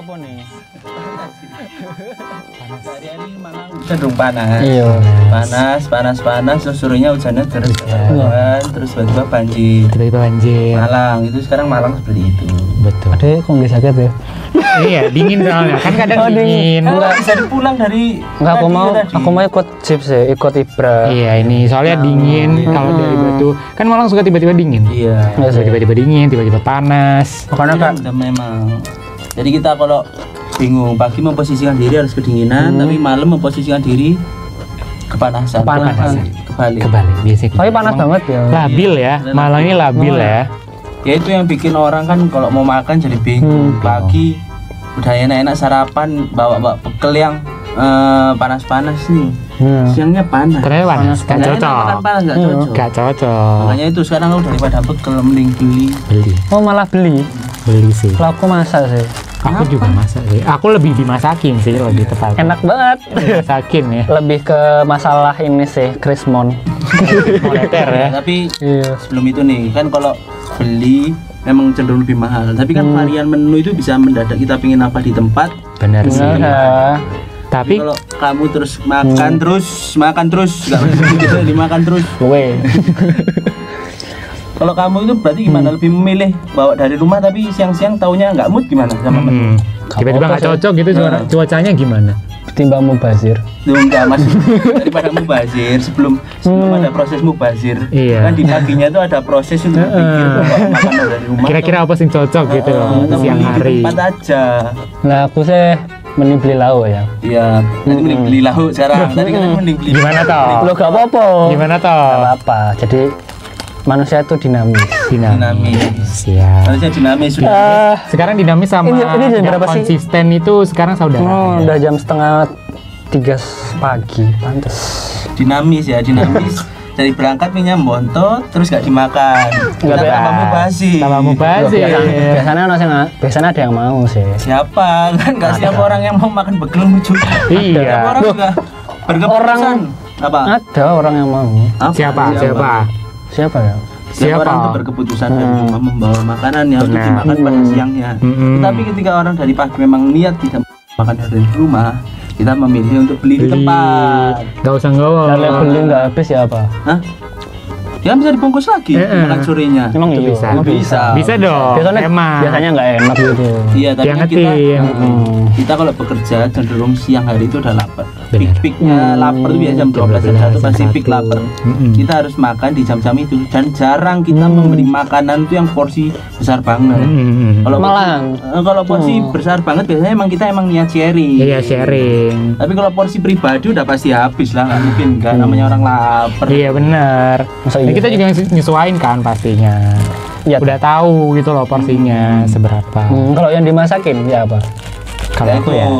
Apa nih? Panas. Hari-hari Malang cenderung panas. Iya. Panas, terus sorenya hujannya terus terus tiba-tiba banjir. Tiba-tiba banjir. Malang itu sekarang Malang seperti itu. Betul. Ada kok nggak sakit ya? Iya, dingin soalnya. Kan kadang dingin. Enggak bisa pulang dari Enggak, aku mau ikut chips ya, ikut Ibra. Iya, ini soalnya dingin kalau dari Batu. Kan Malang suka tiba-tiba dingin. Iya. Tiba-tiba dingin, tiba-tiba panas. Makanya kan memang. Jadi kita kalau bingung pagi memposisikan diri harus kedinginan, tapi malam memposisikan diri kepanasan. Kebalik biasanya. tapi panas banget ya. Labil ya. Malang ini labil ya. Ya itu yang bikin orang kan kalau mau makan jadi bingung. Pagi udah enak-enak sarapan bawa bekal yang panas-panas nih. Siangnya panas. Ternyata panas. Gak cocok. Makan panas gak cocok. Gak cocok. Makanya itu sekarang daripada bekal mending beli. Oh malah beli Sih. kalau aku masak sih. Aku juga masak sih. Aku lebih dimasakin sih lebih tepat. Enak banget. Dimasakin ya. Lebih ke masalah ini sih Krismon. Moneter ya. Tapi Iya. sebelum itu nih kan kalau beli memang cenderung lebih mahal. Tapi kan varian menu itu bisa mendadak kita pingin apa di tempat. Benar sih. Nah, Tapi kalau kamu terus makan terus nggak bisa dimakan terus. gue Kalau kamu itu berarti gimana? Lebih memilih bawa dari rumah tapi siang-siang taunya nggak mood gimana sama menu? tiba-tiba nggak cocok gitu cuacanya gimana? ketimbang mubazir. Itu enggak mas daripada mubazir sebelum ada proses mubazir. Iya. Kan di paginya itu ada proses untuk berpikir bawa makanan dari rumah. Kira-kira apa sih cocok gitu loh atau siang beli di hari. tempat aja. Nah aku sih mending beli lauk ya. Iya. Tadi mending beli lauk sekarang. Tadi kan mending beli. Gimana toh? Lo gak apa-apa. Gimana toh? Gak apa-apa. Jadi manusia itu dinamis. Dinamis. Siap. Harusnya dinamis sudah. Sekarang dinamis sama Ini jam yang berapa sih? konsisten itu sekarang saudara. Oh, udah jam 2:30 pagi, pantes. Dinamis ya, dinamis. Dari berangkat minyak bontot terus gak dimakan. Nggak Kita beres. tambah mubazir. Tambah mubazir. Biasanya ada yang mau sih. Siapa? Kan nggak siapa orang yang mau makan bekal juga. Iya. Siapa orang juga berkeputusan. Apa? Ada orang yang mau. Apa? Siapa? Siapa ya? Siapa orang itu berkeputusan dari rumah membawa makanan yang untuk dimakan pada siangnya. Tetapi ketika orang dari pagi memang niat tidak makan dari rumah, kita memilih untuk beli di tempat. Gak usah nggawa. Kalau beli nggak habis ya apa? Hah? Ya bisa dibungkus lagi makan sorenya. Emang Itu iya? bisa. Emang bisa. Bisa dong. Biasanya nggak enak gitu. Iya, tapi Yang kan kita ngetim. kita kalau bekerja cenderung siang hari itu udah lapar. Benar. Peak-peaknya lapar itu biasa jam 12 jam 1 pasti peak lapar. Kita harus makan di jam-jam itu dan jarang kita memberi makanan itu yang porsi besar banget. Kalau kalau porsi besar banget biasanya kita emang niat sharing. Iya, sharing. Tapi kalau porsi pribadi udah pasti habis lah, nggak mungkin kan namanya orang lapar. Iya benar. Masa Dan kita juga nyesuaiin kan pastinya. Ya. Udah tahu gitu loh porsinya seberapa. Kalau yang dimasakin ya apa? Kalau aku ya.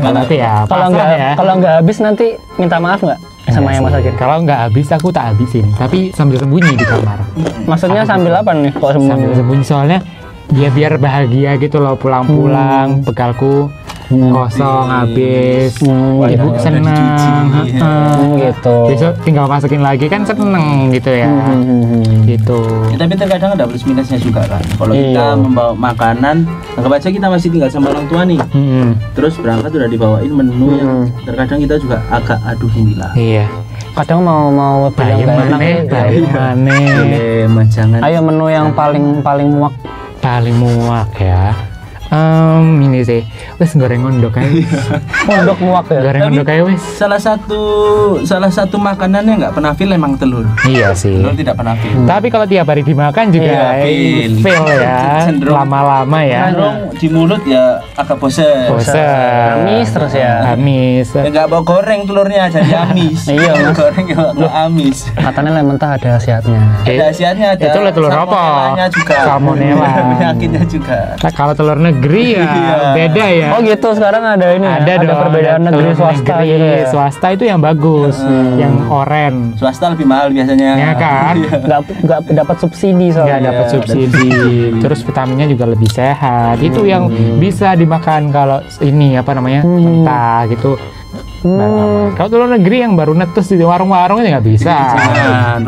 Kalau aku ya. Kalau pasrah ya. kalau nggak habis nanti minta maaf nggak sama yang masakin? Kalau nggak habis aku tak habisin, tapi sambil sembunyi di kamar. Maksudnya sambil apa nih? Kok Sambil sembunyi soalnya dia biar bahagia gitu loh pulang-pulang bekalku kosong habis ibu seneng gitu. besok tinggal masukin lagi kan seneng gitu ya gitu. Ya, tapi terkadang ada plus minusnya juga kan. Kalau kita membawa makanan, anggap aja kita masih tinggal sama orang tua nih. Terus berangkat udah dibawain menu yang terkadang kita juga agak aduh inilah. Iya. Kadang mau bilang Bayi maneh. Jangan. Ayo menu yang paling muak. Paling muak ya. Ini sih, wes goreng ondok aja. Ondok muak ya. Goreng ondok aja wes. Salah satu makanan yang nggak pernah fail emang telur. Iya sih. Telur tidak pernah fail. Tapi kalau tiap hari dimakan juga fail ya. Lama-lama ya. Cenderung di mulut ya agak bosen. Amis terus ya. Amis. Ya nggak mau goreng telurnya jadi amis. Iya, Mas. Goreng ya nggak amis. Katanya lem mentah ada khasiatnya. Ada khasiatnya ada. Itu telur apa? Salmonellanya juga. Salmonella. Penyakitnya juga. Nah, kalau telur negeri ya beda ya. Oh gitu, sekarang ada ini. Ada dong, perbedaan ada negeri telur swasta negeri. gitu ya. Swasta itu yang bagus, yang oren. Swasta lebih mahal biasanya. Ya kan? Nggak dapat subsidi Nggak soalnya. dapat subsidi. Terus vitaminnya juga lebih sehat. Itu yang bisa dimakan kalau ini apa namanya mentah gitu. Kalau telur negeri yang baru netes di warung-warung itu nggak bisa.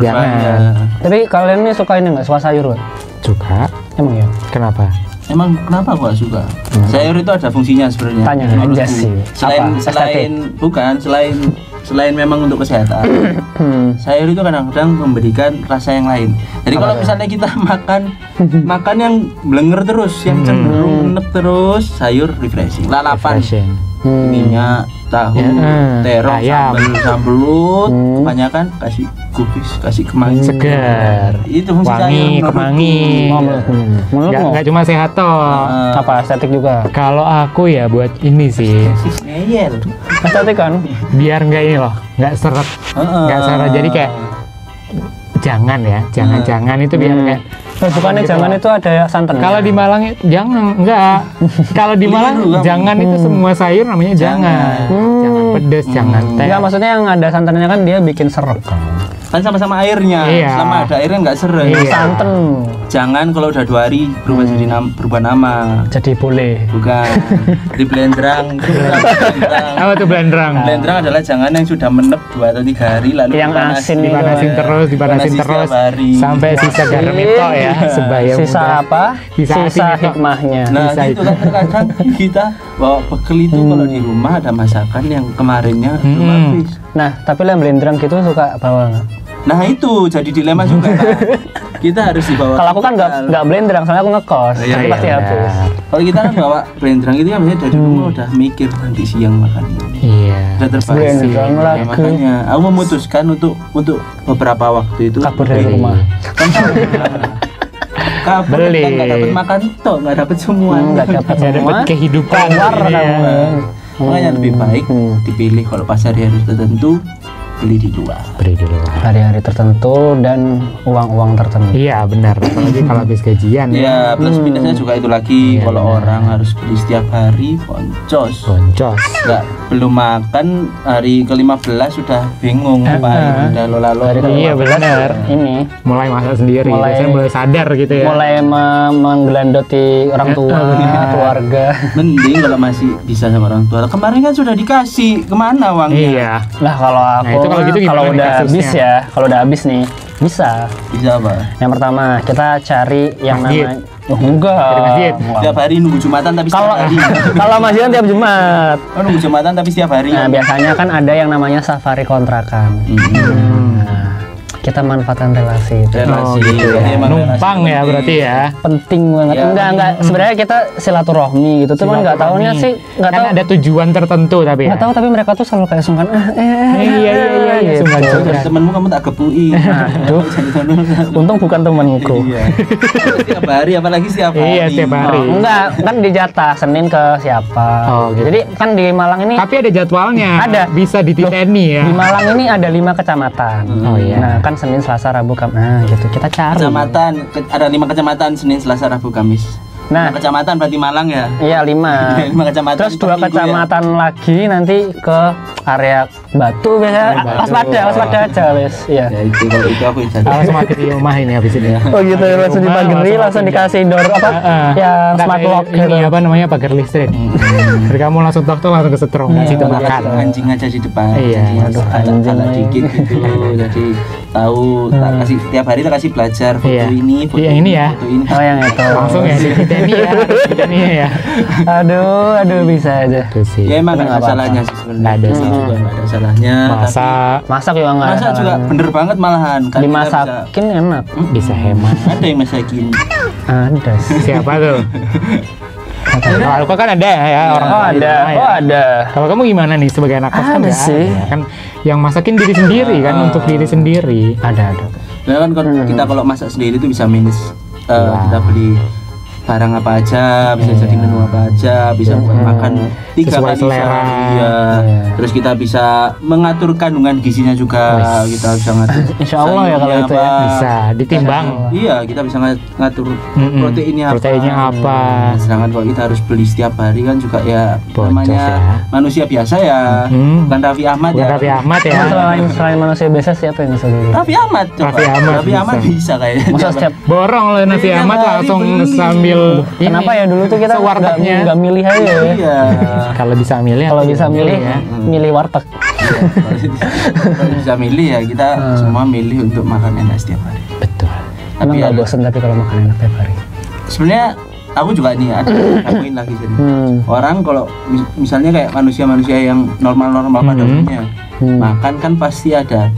Jangan. Tapi kalian ini suka ini nggak suka sayur? Pak? Suka. Emang ya? Kenapa? emang kenapa gua suka? Sayur itu ada fungsinya sebenarnya. Tanya aja sih. Selain memang untuk kesehatan, sayur itu kadang-kadang memberikan rasa yang lain. Jadi kalau misalnya kita makan yang blenger terus, yang cenderung enek terus, sayur refreshing. Lalapan, minyak, tahu, terong, sambal, kebanyakan kasih kubis, kasih kemangi, segar, itu fungsi wangi, sayur. kemangi. Nggak cuma sehat toh, apa estetik juga. Kalau aku ya buat ini sih, ngeyel. Estetik kan? biar nggak ini loh, nggak seret, jadi kayak jangan itu biar kayak. Bukannya jangan itu ada santan. Kalau di Malang jangan, enggak. Kalau di Malang jangan itu semua sayur namanya jangan. Jangan pedes, jangan teh. Enggak, maksudnya yang ada santannya kan dia bikin seret Kan sama-sama airnya. Iya. Selama ada airnya nggak seret. Iya. Santan. Jangan kalau udah 2 hari berubah nama. Jadi boleh. Bukan. Di blendrang. Apa tuh blendrang? Blendrang adalah jangan yang sudah menep 2 atau 3 hari lalu yang asin dipanasin terus sampai sisa garam itu ya, sebaya sisa muda. apa? Sisa hikmahnya. Nah, itu kan terkadang kita bawa bekal itu kalau di rumah ada masakan yang kemarinnya belum habis. Nah, tapi lem blendrang gitu suka bawa nggak? Nah itu jadi dilema juga kan. Kita harus dibawa. Kalau aku kan nggak blendrang, soalnya aku ngekos, jadi pasti habis. Kalau kita kan bawa blendrang itu kan biasanya dari rumah udah mikir nanti siang makan ini. Iya. Udah terbasi. Blendrang Ya, lagi. makanya aku memutuskan untuk beberapa waktu itu Kabur dari rumah. kabur Beli. kan nggak dapat makan toh, nggak dapat semua. Nggak dapat Nggak dapat semua. kehidupan. Keluar gitu ya. kamu. Makanya lebih baik dipilih kalau pas hari harus tertentu beli di luar. Beri di luar. Hari-hari tertentu dan uang-uang tertentu. Iya benar, apalagi kalau habis gajian Ya plus minusnya juga itu lagi, kalau orang harus beli setiap hari boncos. boncos. Nggak, belum makan hari ke-15 sudah bingung ngapain, udah Hari lolo. Iya benar. Ini Mulai masak sendiri, Mulai- biasanya mulai sadar gitu ya. mulai menggelandoti orang tua, keluarga. Mending kalau masih bisa sama orang tua. Kemarin kan sudah dikasih, kemana uangnya? Iya. Nah kalau aku Nah, itu kalau gitu kalau gimana nih udah kasusnya? habis ya, kalau udah habis nih bisa. Bisa apa? Yang pertama kita cari yang Masjid. namanya enggak. Dari masjid. Enggak. Setiap hari nunggu Jumatan tapi Kalau setiap hari. kalau masjid kan tiap Jumat. Oh, nunggu Jumatan tapi setiap hari. Nah biasanya kan ada yang namanya safari kontrakan. Nah, kita manfaatkan relasi itu. Relasi. Oh, gitu ya. Jadi emang Numpang relasi ya penting. berarti ya. Penting banget. Ya. Enggak sebenarnya kita silaturahmi gitu. Cuman nggak tahunya sih nggak Kan tahu. ada tujuan tertentu tapi ya. Nggak tahu tapi mereka tuh selalu kayak sungkan. Iya, gitu. sungkan-sungkan. Temenmu kamu tak kepuin. Aduh. Untung bukan temanku. Iya. Setiap hari apalagi setiap hari. Iya, setiap hari. Oh, enggak, kan dijatah Senin ke siapa. Oh, gitu. Jadi kan di Malang ini Tapi ada jadwalnya. Ada. Bisa dititeni ya. di Malang ini ada 5 kecamatan. Oh, iya. Nah, kan Senin, Selasa, Rabu, Kamis. Nah, gitu. Kita cari. Ada 5 kecamatan Senin, Selasa, Rabu, Kamis. Nah, 5 kecamatan berarti Malang ya. iya 5. 5 kecamatan. Terus 2 per minggu ya? kecamatan lagi nanti ke area Batu biasanya. Waspada aja wes. Iya. Ya itu kalau itu aku bisa. Harus mati di rumah ini habis ini. Oh gitu, langsung Rumah, dipagari, langsung langsung mati. dikasih door apa? Ya, Nggak smart kayak lock ini gitu. apa namanya pagar listrik. Jadi kamu langsung tok langsung kesetrum nggak situ makan. Anjing aja di depan. Iya. Aduh, anjing. Salah dikit gitu. Jadi tahu tak kasih tiap hari tak kasih belajar foto Iya. ini, foto Iya, ini ya. foto ini. Oh yang itu. Langsung ya dititeni ya. Dititeni ya. Aduh bisa aja. Itu sih. Ya emang Tapi nggak ada nggak salahnya sih sebenarnya. Nggak ada Juga sih. nggak ada salahnya. Masa Masak juga nggak ada Masa juga salahnya. bener banget malahan. Kan kita Dimasakin enak. bisa hemat. bisa- ada yang masakin. Ada sih. Siapa tuh? Kalau aku kan ada ya orang Oh tua di ada, rumah ya. oh ada. Kalau kamu gimana nih sebagai anak kos kan Ada nggak sih. ada. Kan yang masakin diri sendiri kan untuk diri sendiri. Ada. Nah kan kita kalau masak sendiri itu bisa minus. Wah. Kita beli barang apa aja, bisa jadi menu apa aja, bisa buat makan 3 Sesuai kali selera. sehari, ya. Terus kita bisa mengatur kandungan gizinya juga, kita bisa ngatur. Insya Allah ya kalau sayurnya itu ya. apa. Bisa ditimbang. Iya, kita bisa ngatur Mm-mm. proteinnya apa. Proteinnya apa. Sedangkan kalau kita harus beli setiap hari kan juga ya Boncos namanya ya. manusia biasa ya, bukan Raffi Ahmad Bukan ya. Raffi Ahmad ya. Selain manusia biasa siapa yang bisa dulu? Raffi Ahmad coba. Raffi Ahmad Ahmad bisa kayaknya. Masa setiap Borong loh Nabi Iya, Ahmad Bali langsung beli. sambil ini. kenapa ya dulu tuh kita sewartegnya. nggak milih aja ya? Iya. Kalau bisa milih. Kalau aku bisa milih, ya. milih warteg. Kalau bisa milih ya kita semua milih untuk makan enak setiap hari. Betul. Emang Tapi nggak ya, bosen tapi kalau makan enak tiap hari. sebenarnya aku juga nih ada poin lagi jadi orang kalau misalnya kayak manusia-manusia yang normal-normal pada umumnya makan kan pasti ada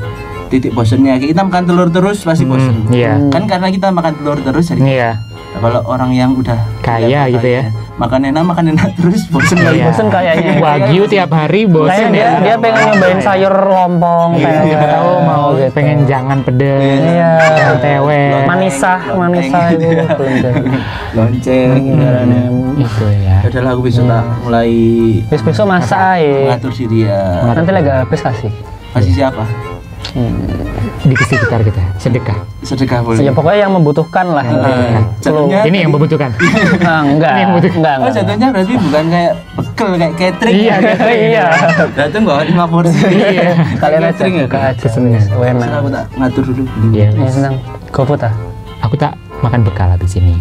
titik bosennya. Kita makan telur terus pasti bosen. Kan karena kita makan telur terus jadi kalau orang yang udah kaya gitu ya, makan enak terus bosen bosen kayaknya. Wagyu tiap hari bosen kayak dia pengen nyobain sayur lompong siapa tahu mau gitu. pengen jangan pedes, tewe, manisa itu lonceng itu ya. adalah aku bisa mulai besok masak mengatur si dia. Nanti lagi habis kasih siapa? Di sekitar kita sedekah boleh Iya. Ya pokoknya yang membutuhkan lah. Ini yang membutuhkan. Enggak. Oh jatuhnya berarti bukan kayak bekel kayak catering. Iya. Datang nggak 5 porsi. Iya. Kalian catering ya kak aja. Enak. Aku tak ngatur dulu. Iya. Senang. GoFood ah. Aku tak makan bekal habis ini.